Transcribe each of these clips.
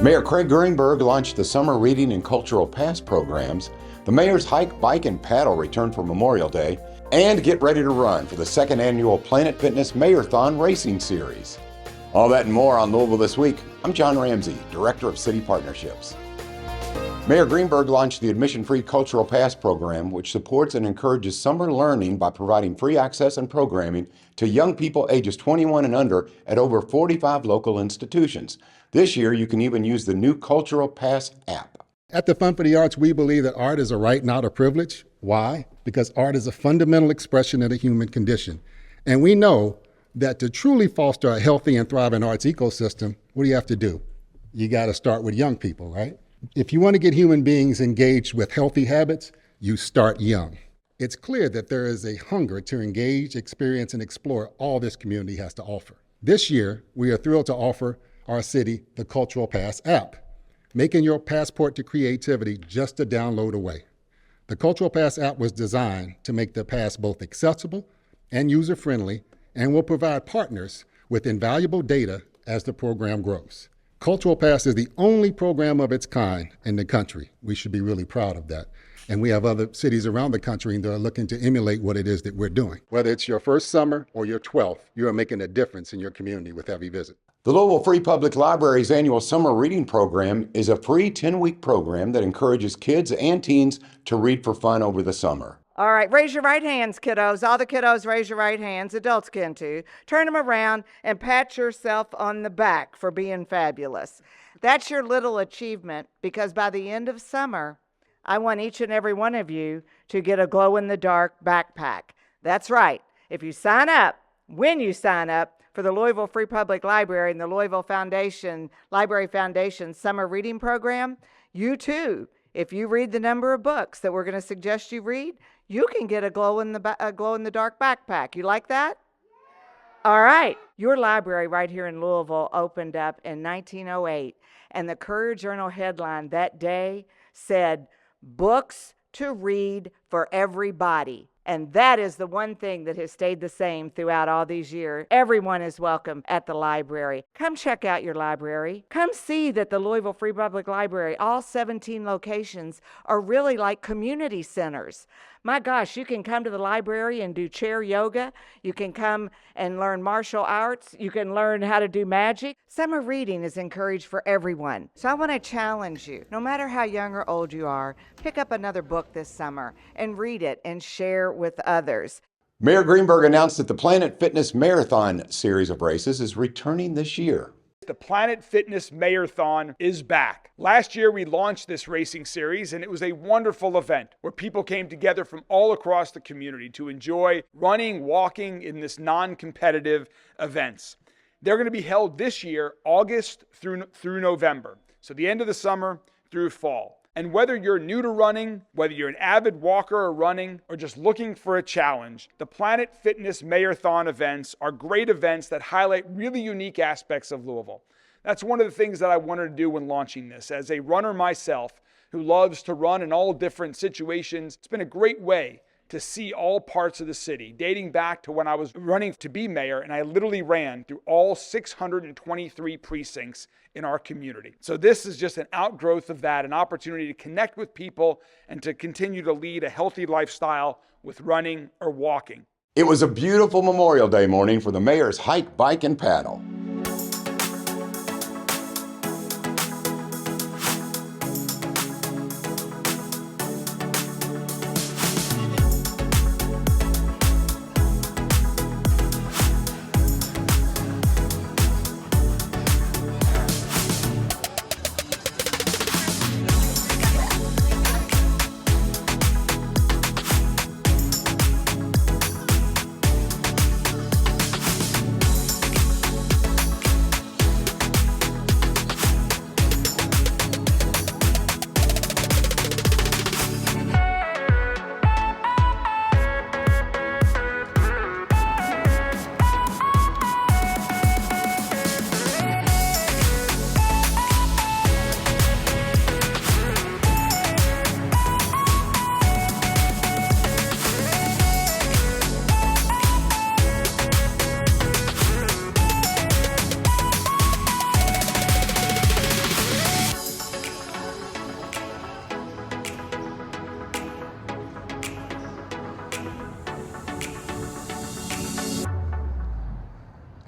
Mayor Craig Greenberg launched the Summer Reading and Cultural Pass programs. The Mayor's Hike, Bike, and Paddle return for Memorial Day. And get ready to run for the second annual Planet Fitness Mayorthon Racing Series. All that and more on Louisville This Week. I'm John Ramsey, Director of City Partnerships. Mayor Greenberg launched the admission-free Cultural Pass program, which supports and encourages summer learning by providing free access and programming to young people ages 21 and under at over 45 local institutions. This year, you can even use the new Cultural Pass app. At the Fund for the Arts, we believe that art is a right, not a privilege. Why? Because art is a fundamental expression of the human condition. And we know that to truly foster a healthy and thriving arts ecosystem, what do you have to do? You got to start with young people, right? If you want to get human beings engaged with healthy habits, you start young. It's clear that there is a hunger to engage, experience, and explore all this community has to offer. This year, we are thrilled to offer our city the Cultural Pass app, making your passport to creativity just a download away. The Cultural Pass app was designed to make the pass both accessible and user-friendly and will provide partners with invaluable data as the program grows. Cultural Pass is the only program of its kind in the country. We should be really proud of that. And we have other cities around the country that are looking to emulate what it is that we're doing. Whether it's your first summer or your 12th, you are making a difference in your community with every visit. The Louisville Free Public Library's annual summer reading program is a free 10-week program that encourages kids and teens to read for fun over the summer. All right, raise your right hands, kiddos. All the kiddos, raise your right hands. Adults can too. Turn them around and pat yourself on the back for being fabulous. That's your little achievement, because by the end of summer, I want each and every one of you to get a glow-in-the-dark backpack. That's right. If you sign up, when you sign up for the Louisville Free Public Library and the Louisville Library Foundation Summer Reading Program, you too, if you read the number of books that we're going to suggest you read, you can get a glow-in-the-dark backpack. You like that? All right. Your library right here in Louisville opened up in 1908, and the Courier-Journal headline that day said, "Books to read for everybody." And that is the one thing that has stayed the same throughout all these years. Everyone is welcome at the library. Come check out your library. Come see that the Louisville Free Public Library, all 17 locations, are really like community centers. My gosh, you can come to the library and do chair yoga. You can come and learn martial arts. You can learn how to do magic. Summer reading is encouraged for everyone. So I want to challenge you, no matter how young or old you are, pick up another book this summer and read it and share with others. Mayor Greenberg announced that the Planet Fitness Mayorthon series of races is returning this year. The Planet Fitness Mayorthon is back. Last year, we launched this racing series, and it was a wonderful event where people came together from all across the community to enjoy running, walking in this non-competitive events. They're going to be held this year, August through November. So the end of the summer through fall. And whether you're new to running, whether you're an avid walker or running, or just looking for a challenge, the Planet Fitness Mayorthon events are great events that highlight really unique aspects of Louisville. That's one of the things that I wanted to do when launching this. As a runner myself who loves to run in all different situations, it's been a great way to see all parts of the city, dating back to when I was running to be mayor, and I literally ran through all 623 precincts in our community. So this is just an outgrowth of that, an opportunity to connect with people and to continue to lead a healthy lifestyle with running or walking. It was a beautiful Memorial Day morning for the Mayor's Hike, Bike, and Paddle.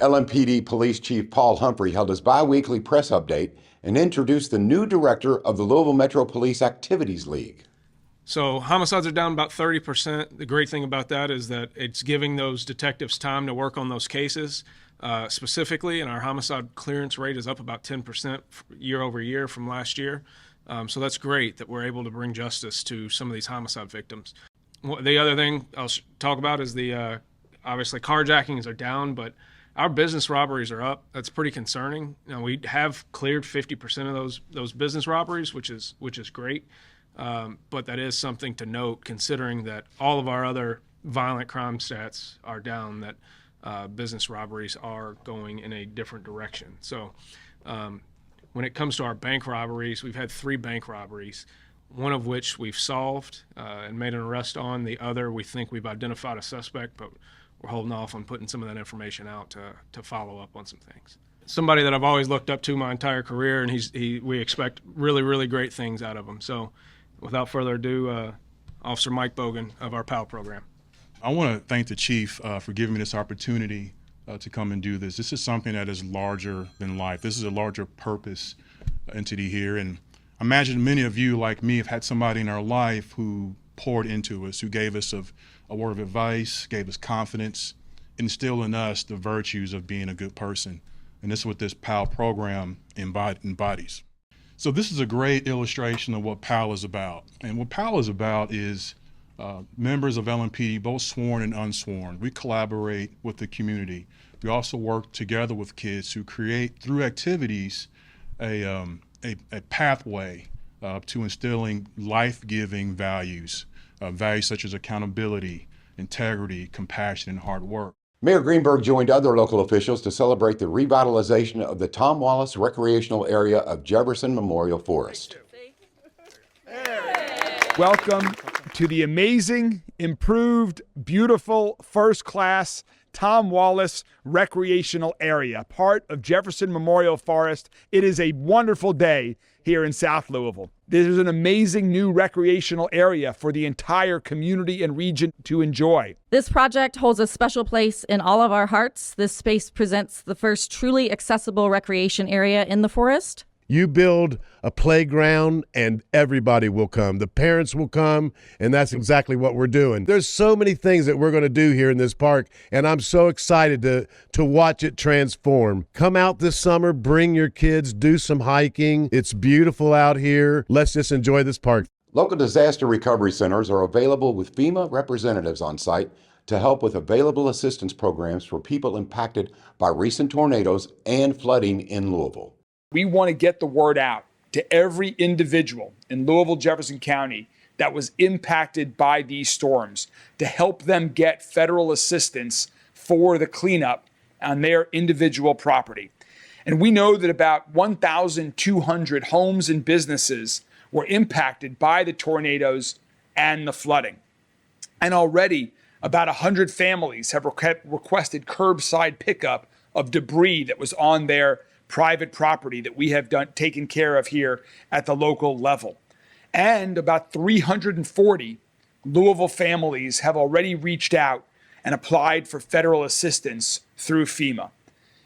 LMPD Police Chief Paul Humphrey held his bi-weekly press update and introduced the new director of the Louisville Metro Police Activities League. So homicides are down about 30%. The great thing about that is that it's giving those detectives time to work on those cases specifically, and our homicide clearance rate is up about 10% year over year from last year. So that's great that we're able to bring justice to some of these homicide victims. The other thing I'll talk about is the obviously carjackings are down, but our business robberies are up. That's pretty concerning. We have cleared 50% of those business robberies, which is great. But that is something to note, considering that all of our other violent crime stats are down, that business robberies are going in a different direction. So when it comes to our bank robberies, we've had 3 bank robberies, one of which we've solved and made an arrest on. The other, we think we've identified a suspect, but we're holding off on putting some of that information out to follow up on some things. Somebody that I've always looked up to my entire career, and we expect really, really great things out of him. So without further ado, Officer Mike Bogan of our PAL program. I want to thank the chief for giving me this opportunity to come and do this. This is something that is larger than life. This is a larger purpose entity here. And I imagine many of you, like me, have had somebody in our life who poured into us, who gave us a word of advice, gave us confidence, instilled in us the virtues of being a good person. And this is what this PAL program embodies. So this is a great illustration of what PAL is about. And what PAL is about is members of LMPD, both sworn and unsworn. We collaborate with the community. We also work together with kids to create, through activities, a pathway to instilling life-giving values, values such as accountability, integrity, compassion, and hard work. Mayor Greenberg joined other local officials to celebrate the revitalization of the Tom Wallace recreational area of Jefferson Memorial Forest. Welcome to the amazing, improved, beautiful, first-class Tom Wallace recreational area, part of Jefferson Memorial Forest. It is a wonderful day here in South Louisville. This is an amazing new recreational area for the entire community and region to enjoy. This project holds a special place in all of our hearts. This space presents the first truly accessible recreation area in the forest. You build a playground and everybody will come. The parents will come, and that's exactly what we're doing. There's so many things that we're going to do here in this park, and I'm so excited to watch it transform. Come out this summer, bring your kids, do some hiking. It's beautiful out here. Let's just enjoy this park. Local disaster recovery centers are available with FEMA representatives on site to help with available assistance programs for people impacted by recent tornadoes and flooding in Louisville. We want to get the word out to every individual in Louisville, Jefferson County that was impacted by these storms to help them get federal assistance for the cleanup on their individual property. And we know that about 1,200 homes and businesses were impacted by the tornadoes and the flooding. And already about 100 families have requested curbside pickup of debris that was on their private property that we have taken care of here at the local level. And about 340 Louisville families have already reached out and applied for federal assistance through FEMA.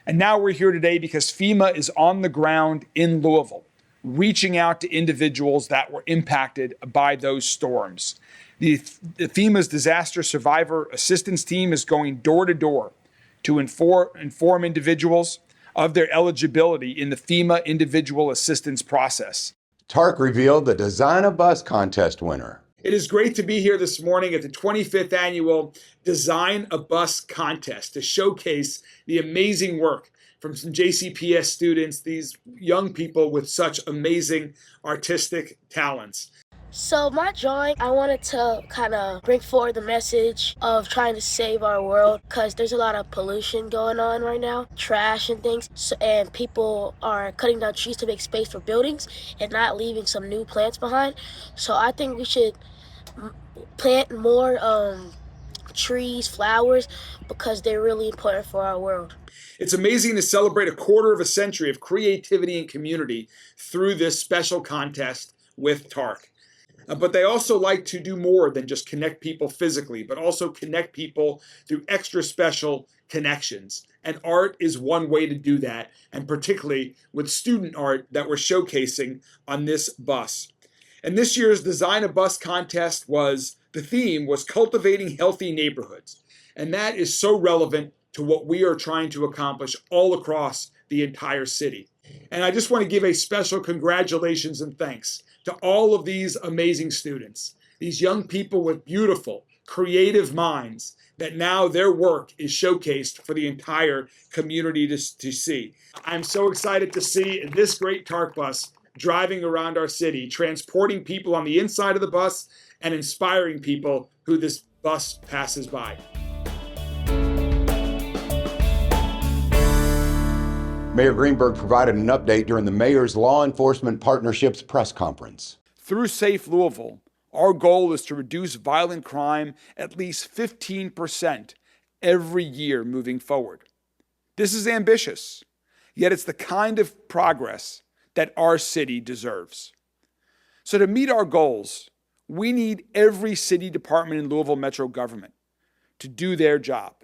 And now we're here today because FEMA is on the ground in Louisville, reaching out to individuals that were impacted by those storms. The FEMA's Disaster Survivor Assistance Team is going door to door to inform individuals of their eligibility in the FEMA individual assistance process. TARC revealed the Design a Bus contest winner. It is great to be here this morning at the 25th annual Design a Bus contest to showcase the amazing work from some JCPS students, these young people with such amazing artistic talents. So my drawing, I wanted to kind of bring forward the message of trying to save our world because there's a lot of pollution going on right now, trash and things, and people are cutting down trees to make space for buildings and not leaving some new plants behind. So I think we should plant more trees, flowers, because they're really important for our world. It's amazing to celebrate a quarter of a century of creativity and community through this special contest with TARC. But they also like to do more than just connect people physically, but also connect people through extra special connections. And art is one way to do that, and particularly with student art that we're showcasing on this bus. And this year's Design a Bus contest the theme was cultivating healthy neighborhoods. And that is so relevant to what we are trying to accomplish all across the entire city. And I just want to give a special congratulations and thanks to all of these amazing students, these young people with beautiful, creative minds that now their work is showcased for the entire community to see. I'm so excited to see this great TARC bus driving around our city, transporting people on the inside of the bus and inspiring people who this bus passes by. Mayor Greenberg provided an update during the Mayor's Law Enforcement Partnerships press conference. Through Safe Louisville, our goal is to reduce violent crime at least 15% every year moving forward. This is ambitious, yet it's the kind of progress that our city deserves. So to meet our goals, we need every city department in Louisville Metro government to do their job.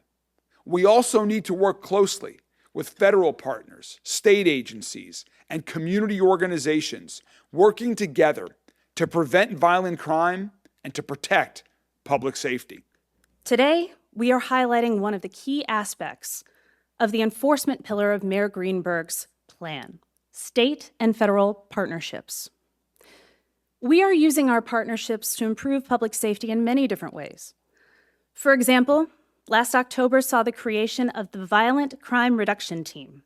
We also need to work closely with federal partners, state agencies, and community organizations working together to prevent violent crime and to protect public safety. Today, we are highlighting one of the key aspects of the enforcement pillar of Mayor Greenberg's plan: state and federal partnerships. We are using our partnerships to improve public safety in many different ways. For example, last October saw the creation of the Violent Crime Reduction Team.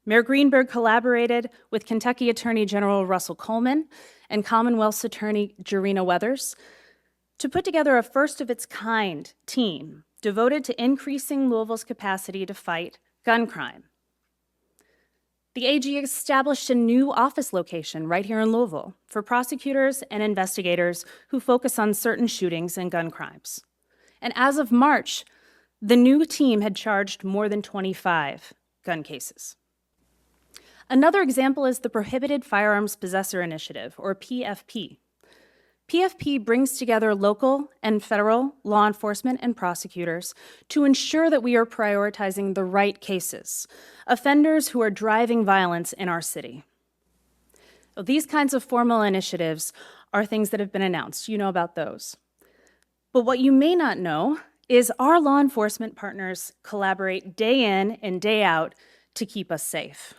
Mayor Greenberg collaborated with Kentucky Attorney General Russell Coleman and Commonwealth's Attorney Jarena Weathers to put together a first-of-its-kind team devoted to increasing Louisville's capacity to fight gun crime. The AG established a new office location right here in Louisville for prosecutors and investigators who focus on certain shootings and gun crimes. And as of March, the new team had charged more than 25 gun cases. Another example is the Prohibited Firearms Possessor Initiative, or PFP. PFP brings together local and federal law enforcement and prosecutors to ensure that we are prioritizing the right cases, offenders who are driving violence in our city. These kinds of formal initiatives are things that have been announced. You know about those. But what you may not know is our law enforcement partners collaborate day in and day out to keep us safe.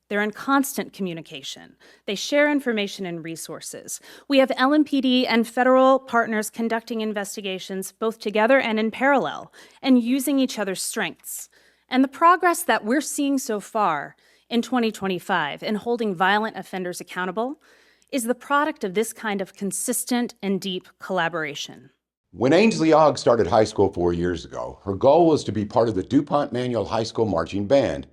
They're in constant communication. They share information and resources. We have LMPD and federal partners conducting investigations both together and in parallel, and using each other's strengths. And the progress that we're seeing so far in 2025 in holding violent offenders accountable is the product of this kind of consistent and deep collaboration. When Ainsley Ogg started high school 4 years ago, her goal was to be part of the DuPont Manual High School Marching Band.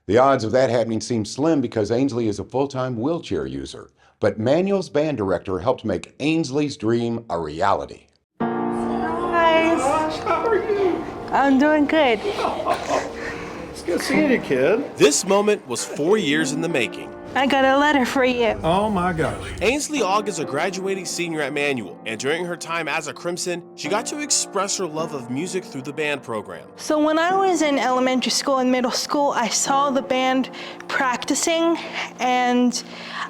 The odds of that happening seem slim because Ainsley is a full-time wheelchair user, but Manual's band director helped make Ainsley's dream a reality. Hi. How are you? I'm doing good. It's good seeing you, kid. This moment was 4 years in the making. I got a letter for you. Oh my gosh. Ainsley Ogg is a graduating senior at Manual, and during her time as a Crimson, she got to express her love of music through the band program. So when I was in elementary school and middle school, I saw the band practicing, and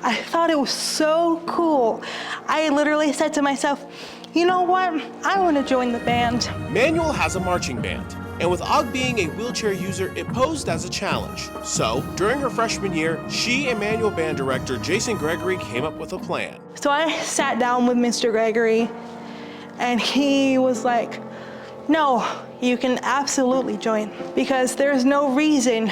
I thought it was so cool. I literally said to myself, you know what? I want to join the band. Manual has a marching band, and with Ogg being a wheelchair user, it posed as a challenge. So, during her freshman year, she and Manual band director Jason Gregory came up with a plan. So I sat down with Mr. Gregory, and he was like, no, you can absolutely join, because there's no reason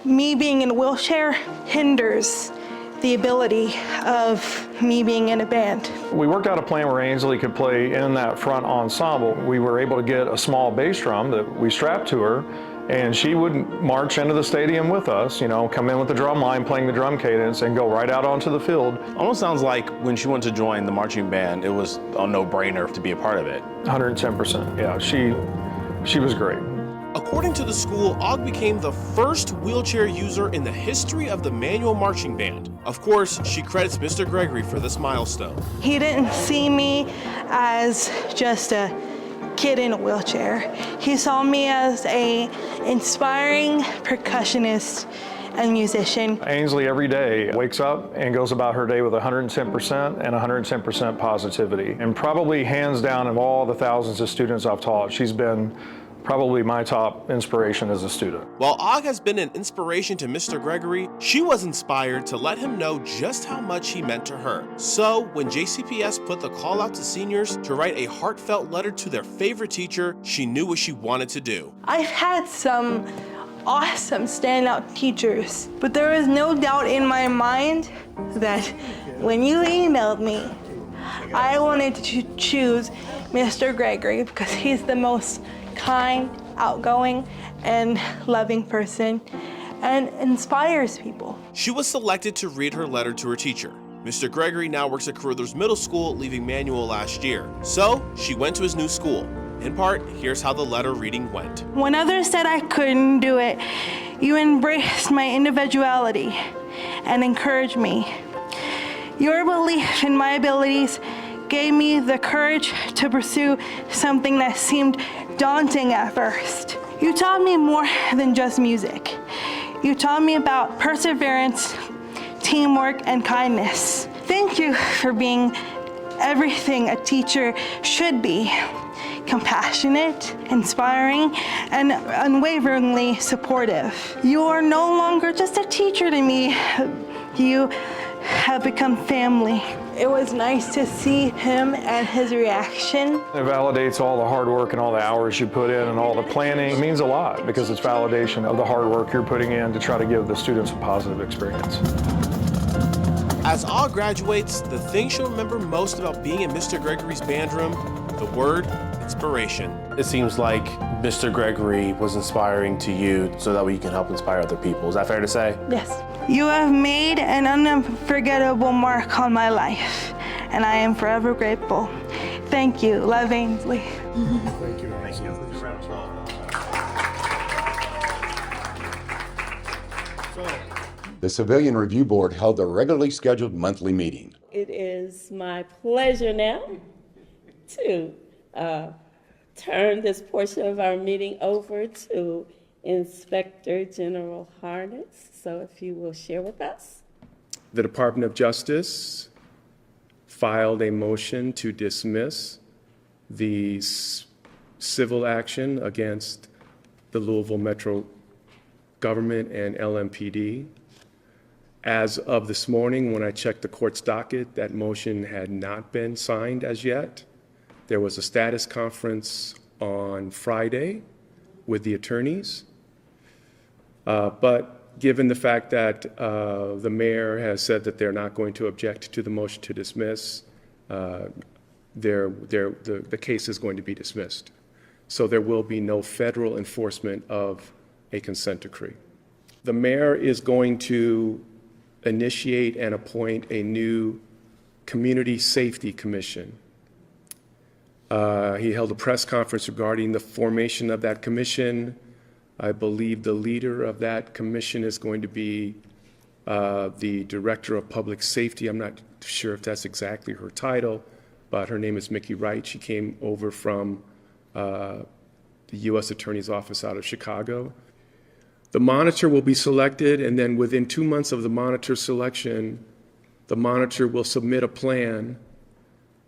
me being in a wheelchair hinders the ability of me being in a band. We worked out a plan where Ainsley could play in that front ensemble. We were able to get a small bass drum that we strapped to her, and she would march into the stadium with us, come in with the drum line, playing the drum cadence, and go right out onto the field. Almost sounds like when she wanted to join the marching band, it was a no-brainer to be a part of it. 110%, yeah, she was great. According to the school, Og became the first wheelchair user in the history of the manual marching band. Of course, she credits Mr. Gregory for this milestone. He didn't see me as just a kid in a wheelchair. He saw me as an inspiring percussionist and musician. Ainsley every day wakes up and goes about her day with 110% and 110% positivity. And probably hands down of all the thousands of students I've taught, she's been probably my top inspiration as a student. While Og has been an inspiration to Mr. Gregory, she was inspired to let him know just how much he meant to her. So when JCPS put the call out to seniors to write a heartfelt letter to their favorite teacher, she knew what she wanted to do. I've had some awesome standout teachers, but there was no doubt in my mind that when you emailed me, I wanted to choose Mr. Gregory because he's the most kind, outgoing, and loving person, and inspires people. She was selected to read her letter to her teacher. Mr. Gregory now works at Carruthers Middle School, leaving Manual last year. So she went to his new school. In part, here's how the letter reading went. When others said I couldn't do it, you embraced my individuality and encouraged me. Your belief in my abilities gave me the courage to pursue something that seemed daunting at first. You taught me more than just music. You taught me about perseverance, teamwork, and kindness. Thank you for being everything a teacher should be: compassionate, inspiring, and unwaveringly supportive. You are no longer just a teacher to me. You have become family. It was nice to see him and his reaction. It validates all the hard work and all the hours you put in and all the planning. It means a lot because it's validation of the hard work you're putting in to try to give the students a positive experience. As Og graduates, the thing she'll remember most about being in Mr. Gregory's band room, the word inspiration. It seems like Mr. Gregory was inspiring to you so that way you can help inspire other people. Is that fair to say? Yes. You have made an unforgettable mark on my life, and I am forever grateful. Thank you. Love, Ainsley. Thank you. Thank you. The Civilian Review Board held a regularly scheduled monthly meeting. It is my pleasure now to turn this portion of our meeting over to Inspector General Harness. So if you will share with us. The Department of Justice filed a motion to dismiss the civil action against the Louisville Metro government and LMPD. As of this morning, when I checked the court's docket, that motion had not been signed as yet. There was a status conference on Friday with the attorneys, but given the fact that the mayor has said that they're not going to object to the motion to dismiss, the case is going to be dismissed. So there will be no federal enforcement of a consent decree. The mayor is going to initiate and appoint a new community safety commission. He held a press conference regarding the formation of that commission. I believe the leader of that commission is going to be the Director of Public Safety. I'm not sure if that's exactly her title, but her name is Mickey Wright. She came over from the U.S. Attorney's Office out of Chicago. The monitor will be selected, and then within 2 months of the monitor selection, the monitor will submit a plan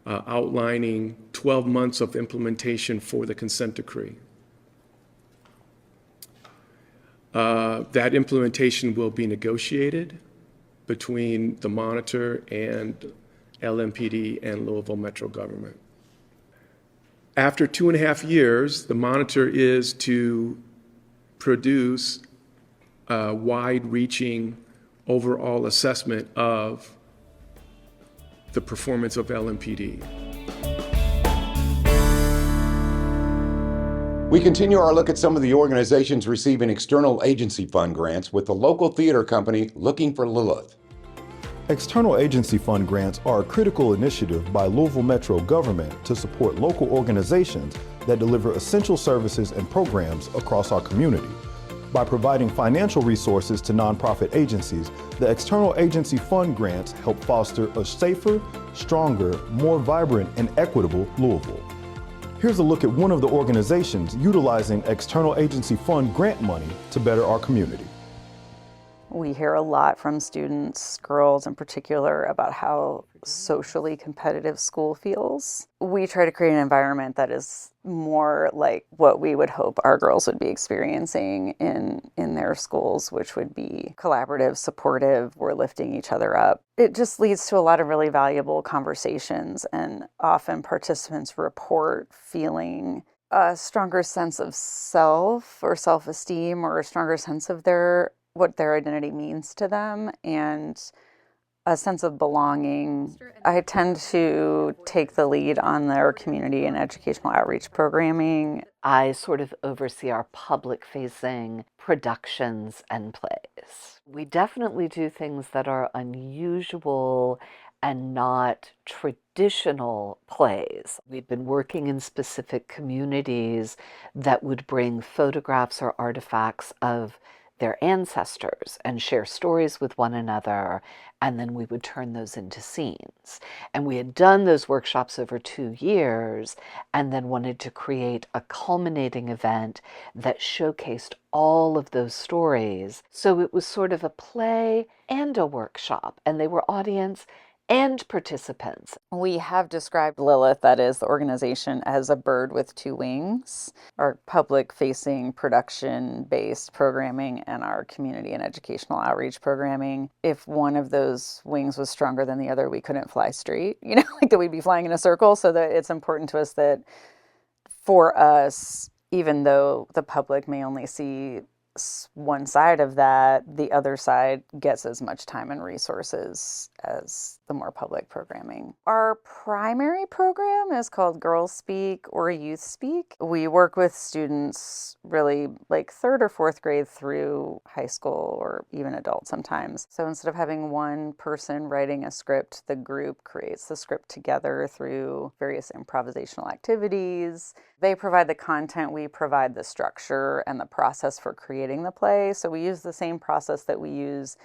outlining 12 months of implementation for the consent decree. That implementation will be negotiated between the monitor and LMPD and Louisville Metro government. After 2.5 years, the monitor is to produce a wide-reaching overall assessment of the performance of LMPD. We continue our look at some of the organizations receiving external agency fund grants with the local theater company Looking for Lilith. External agency fund grants are a critical initiative by Louisville Metro government to support local organizations that deliver essential services and programs across our community. By providing financial resources to nonprofit agencies, the External Agency Fund grants help foster a safer, stronger, more vibrant, and equitable Louisville. Here's a look at one of the organizations utilizing External Agency Fund grant money to better our community. We hear a lot from students, girls in particular, about how socially competitive school feels. We try to create an environment that is more like what we would hope our girls would be experiencing in their schools, which would be collaborative, supportive, we're lifting each other up. It just leads to a lot of really valuable conversations, and often participants report feeling a stronger sense of self or self-esteem, or a stronger sense of what their identity means to them, and a sense of belonging. I tend to take the lead on their community and educational outreach programming. I sort of oversee our public-facing productions and plays. We definitely do things that are unusual and not traditional plays. We've been working in specific communities that would bring photographs or artifacts of their ancestors and share stories with one another, and then we would turn those into scenes. And we had done those workshops over 2 years and then wanted to create a culminating event that showcased all of those stories. So it was sort of a play and a workshop, and they were audience and participants. We have described Lilith, that is the organization, as a bird with 2 wings. Our public-facing, production-based programming and our community and educational outreach programming. If one of those wings was stronger than the other, we couldn't fly straight, like that we'd be flying in a circle. So that it's important to us that for us, even though the public may only see one side of that, the other side gets as much time and resources as the more public programming. Our primary program is called Girls Speak or Youth Speak. We work with students really like 3rd or 4th grade through high school, or even adults sometimes. So instead of having one person writing a script, the group creates the script together through various improvisational activities. They provide the content, we provide the structure and the process for creating the play. So we use the same process that we use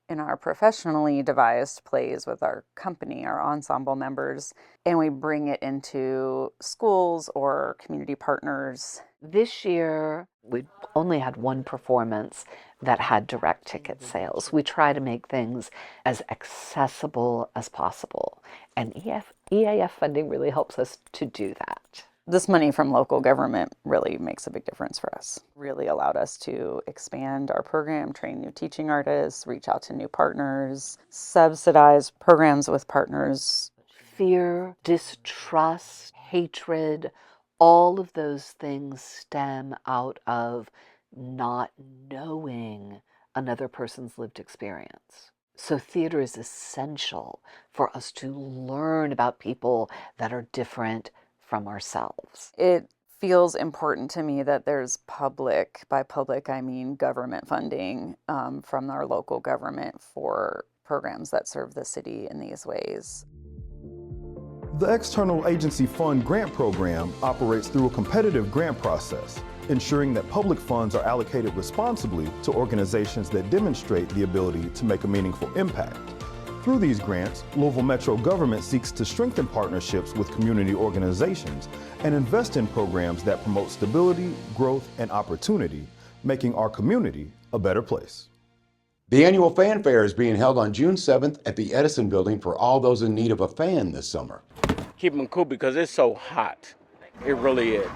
in our professionally devised plays with our company, our ensemble members, and we bring it into schools or community partners. This year, we only had one performance that had direct ticket sales. We try to make things as accessible as possible, and EAF funding really helps us to do that. This money from local government really makes a big difference for us. Really allowed us to expand our program, train new teaching artists, reach out to new partners, subsidize programs with partners. Fear, distrust, hatred, all of those things stem out of not knowing another person's lived experience. So theater is essential for us to learn about people that are different from ourselves. It feels important to me that there's public, by public I mean government funding from our local government for programs that serve the city in these ways. The External Agency Fund grant program operates through a competitive grant process, ensuring that public funds are allocated responsibly to organizations that demonstrate the ability to make a meaningful impact. Through these grants, Louisville Metro government seeks to strengthen partnerships with community organizations and invest in programs that promote stability, growth, and opportunity, making our community a better place. The annual fan fair is being held on June 7th at the Edison Building for all those in need of a fan this summer. Keep them cool because it's so hot. It really is.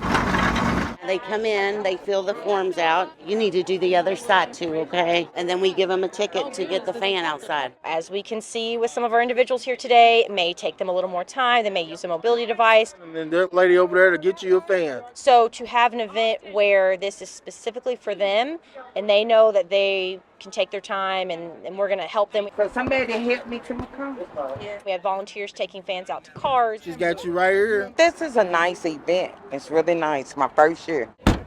They come in, they fill the forms out. You need to do the other side too, okay? And then we give them a ticket to get the fan outside. As we can see with some of our individuals here today, it may take them a little more time. They may use a mobility device. And then that lady over there to get you a fan. So to have an event where this is specifically for them and they know that they can take their time and we're going to help them. So somebody help me to my car? Yeah. We have volunteers taking fans out to cars. She's got you right here. This is a nice event. It's really nice. My first year.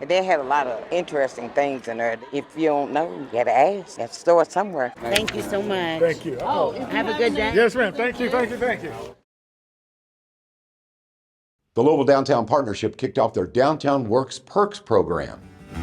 And they had a lot of interesting things in there. If you don't know, you gotta ask. You have to start somewhere. Thank you so much. Thank you. Have a good day. Yes, ma'am. Thank you, thank you, thank you. The Louisville Downtown Partnership kicked off their Downtown Works Perks program. So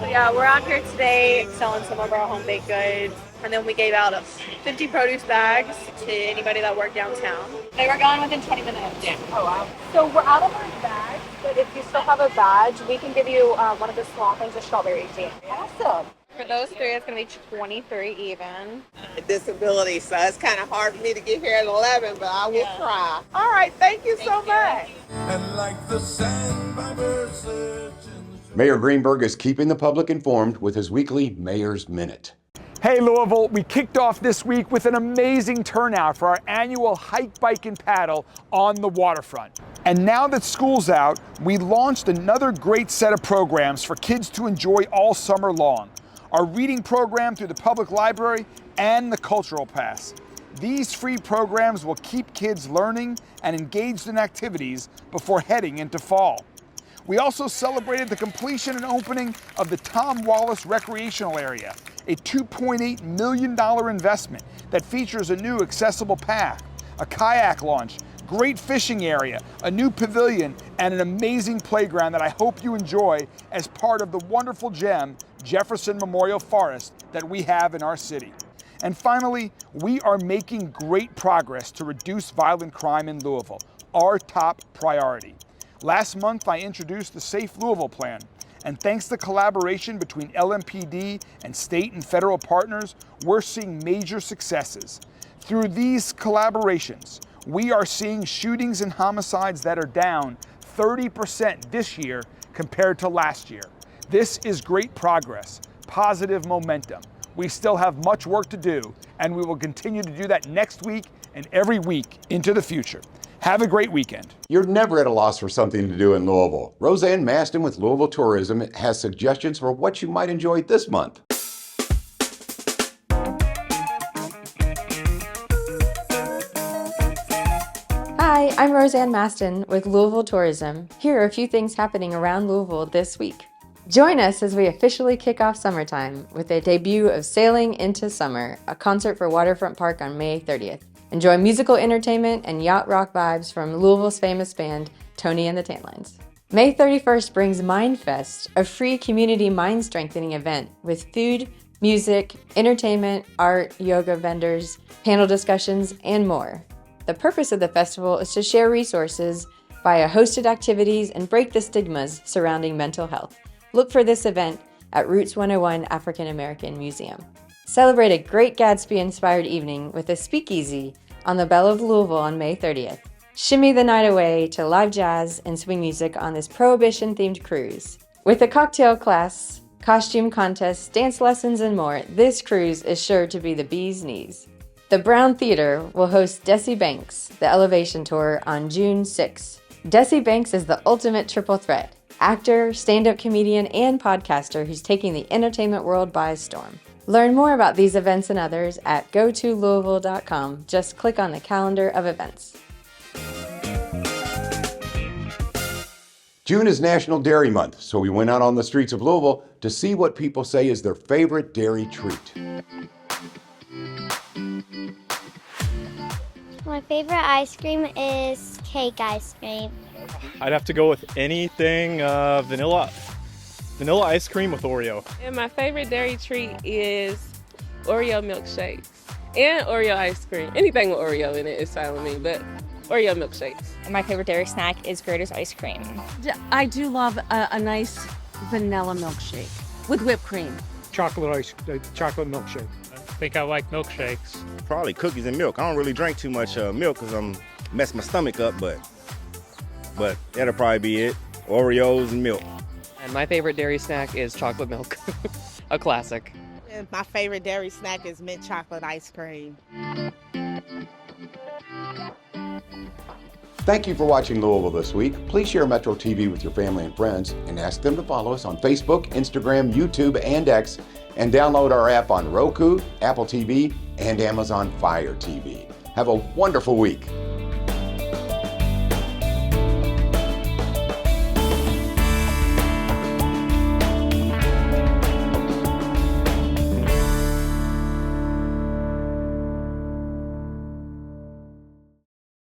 yeah, we're out here today selling some of our home baked goods, and then we gave out 50 produce bags to anybody that worked downtown. They were gone within 20 minutes. Yeah. Oh wow. So we're out of our bags, but if you still have a badge, we can give you one of the small things of strawberry tea. Awesome. For those three, it's going to be 23 even. Disability, so it's kind of hard for me to get here at 11, but I will try. All right, thank you so much. And like the Mayor Greenberg is keeping the public informed with his weekly Mayor's Minute. Hey Louisville, we kicked off this week with an amazing turnout for our annual Hike, Bike, and Paddle on the waterfront. And now that school's out, we launched another great set of programs for kids to enjoy all summer long. Our reading program through the public library and the Cultural Pass. These free programs will keep kids learning and engaged in activities before heading into fall. We also celebrated the completion and opening of the Tom Wallace Recreational Area, a $2.8 million investment that features a new accessible path, a kayak launch, great fishing area, a new pavilion, and an amazing playground that I hope you enjoy as part of the wonderful gem, Jefferson Memorial Forest, that we have in our city. And finally, we are making great progress to reduce violent crime in Louisville, our top priority. Last month, I introduced the Safe Louisville Plan, and thanks to collaboration between LMPD and state and federal partners, we're seeing major successes. Through these collaborations, we are seeing shootings and homicides that are down 30% this year compared to last year. This is great progress, positive momentum. We still have much work to do, and we will continue to do that next week and every week into the future. Have a great weekend. You're never at a loss for something to do in Louisville. Roseanne Maston with Louisville Tourism has suggestions for what you might enjoy this month. Hi, I'm Roseanne Maston with Louisville Tourism. Here are a few things happening around Louisville this week. Join us as we officially kick off summertime with the debut of Sailing into Summer, a concert for Waterfront Park on May 30th. Enjoy musical entertainment and yacht rock vibes from Louisville's famous band, Tony and the Tanlines. May 31st brings MindFest, a free community mind-strengthening event with food, music, entertainment, art, yoga vendors, panel discussions, and more. The purpose of the festival is to share resources via hosted activities and break the stigmas surrounding mental health. Look for this event at Roots 101 African American Museum. Celebrate a great Gatsby-inspired evening with a speakeasy on the Belle of Louisville on May 30th. Shimmy the night away to live jazz and swing music on this Prohibition-themed cruise. With a cocktail class, costume contests, dance lessons, and more, this cruise is sure to be the bee's knees. The Brown Theater will host Desi Banks, the Elevation Tour, on June 6th. Desi Banks is the ultimate triple threat: actor, stand-up comedian, and podcaster who's taking the entertainment world by storm. Learn more about these events and others at gotolouisville.com. Just click on the calendar of events. June is National Dairy Month, so we went out on the streets of Louisville to see what people say is their favorite dairy treat. My favorite ice cream is cake ice cream. I'd have to go with anything vanilla ice cream with Oreo. And my favorite dairy treat is Oreo milkshakes and Oreo ice cream. Anything with Oreo in it is fine with me, but Oreo milkshakes. And my favorite dairy snack is Grater's ice cream. I do love a nice vanilla milkshake with whipped cream. Chocolate milkshake. I think I like milkshakes. Probably cookies and milk. I don't really drink too much milk because I'm mess my stomach up, but that'll probably be it. Oreos and milk. And my favorite dairy snack is chocolate milk, a classic. And my favorite dairy snack is mint chocolate ice cream. Thank you for watching Louisville this week. Please share Metro TV with your family and friends and ask them to follow us on Facebook, Instagram, YouTube, and X, and download our app on Roku, Apple TV, and Amazon Fire TV. Have a wonderful week.